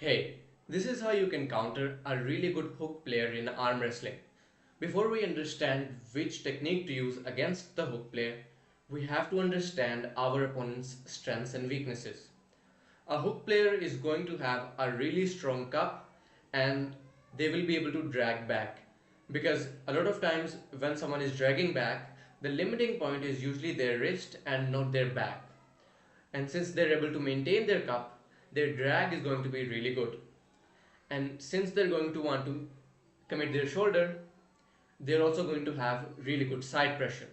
Hey, this is how you can counter a really good hook player in arm wrestling. Before we understand which technique to use against the hook player, we have to understand our opponent's strengths and weaknesses. A hook player is going to have a really strong cup and they will be able to drag back because a lot of times when someone is dragging back, the limiting point is usually their wrist and not their back. And since they're able to maintain their cup, their drag is going to be really good. And since they're going to want to commit their shoulder, they're also going to have really good side pressure.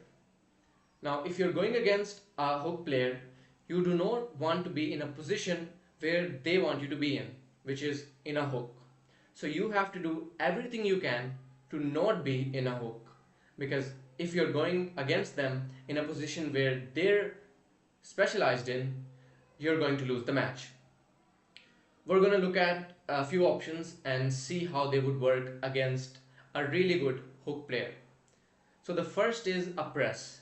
Now, if you're going against a hook player, you do not want to be in a position where they want you to be in, which is in a hook. So you have to do everything you can to not be in a hook, because if you're going against them in a position where they're specialized in, you're going to lose the match. We're going to look at a few options and see how they would work against a really good hook player. So the first is a press.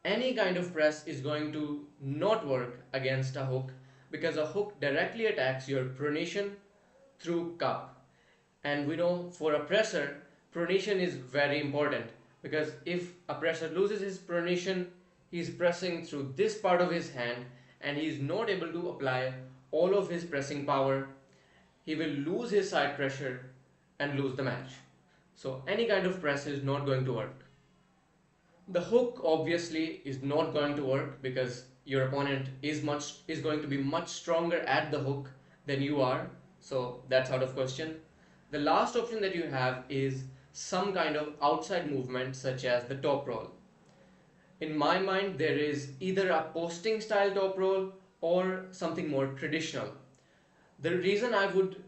Any kind of press is going to not work against a hook because a hook directly attacks your pronation through cup. And we know for a presser, pronation is very important because if a presser loses his pronation, he's pressing through this part of his hand and he is not able to apply all of his pressing power. He will lose his side pressure and lose the match. So any kind of press is not going to work. The hook obviously is not going to work because your opponent is going to be much stronger at the hook than you are, so that's out of question. The last option that you have is some kind of outside movement such as the top roll. In my mind, there is either a posting style top roll or something more traditional. The reason I would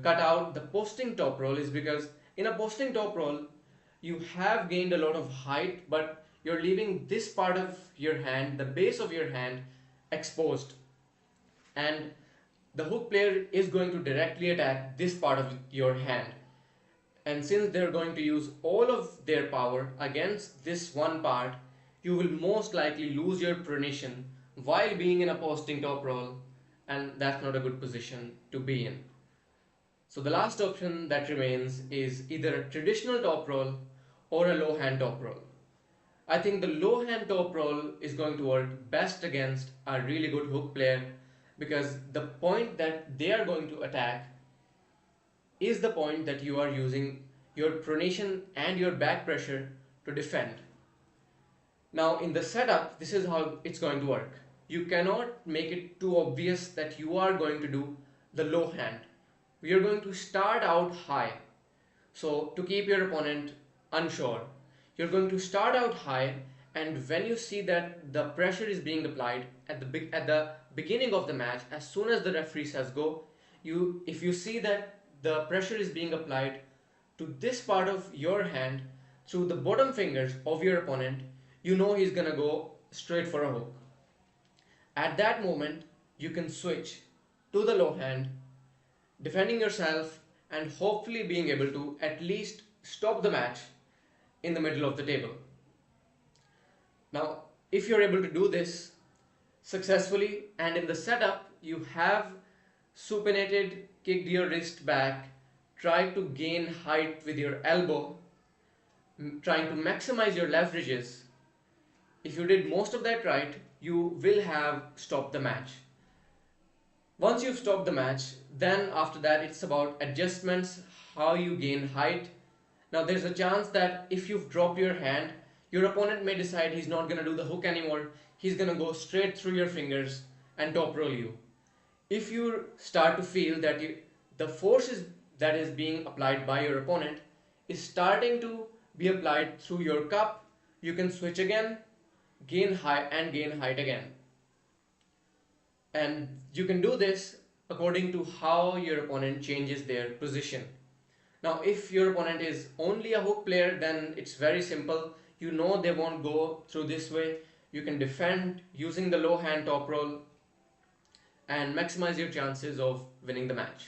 cut out the posting top roll is because in a posting top roll, you have gained a lot of height, but you're leaving this part of your hand, the base of your hand, exposed. And the hook player is going to directly attack this part of your hand. And since they're going to use all of their power against this one part, you will most likely lose your pronation while being in a posting top roll, and that's not a good position to be in. So the last option that remains is either a traditional top roll or a low hand top roll. I think the low hand top roll is going to work best against a really good hook player because the point that they are going to attack is the point that you are using your pronation and your back pressure to defend. Now in the setup, this is how it's going to work. You cannot make it too obvious that you are going to do the low hand. We are going to start out high. So to keep your opponent unsure, you're going to start out high, and when you see that the pressure is being applied at the beginning of the match, as soon as the referee says go, if you see that the pressure is being applied to this part of your hand through the bottom fingers of your opponent, you know he's gonna go straight for a hook. At that moment, you can switch to the low hand, defending yourself and hopefully being able to at least stop the match in the middle of the table. Now, if you're able to do this successfully and in the setup you have supinated, kicked your wrist back, tried to gain height with your elbow, trying to maximize your leverages, if you did most of that right, you will have stopped the match. Once you've stopped the match, then after that it's about adjustments, how you gain height. Now there's a chance that if you've dropped your hand, your opponent may decide he's not going to do the hook anymore. He's going to go straight through your fingers and top roll you. If you start to feel that the forces that is being applied by your opponent is starting to be applied through your cup, you can switch again, gain height again. And you can do this according to how your opponent changes their position. Now, if your opponent is only a hook player, then it's very simple. You know they won't go through this way. You can defend using the low hand top roll and maximize your chances of winning the match.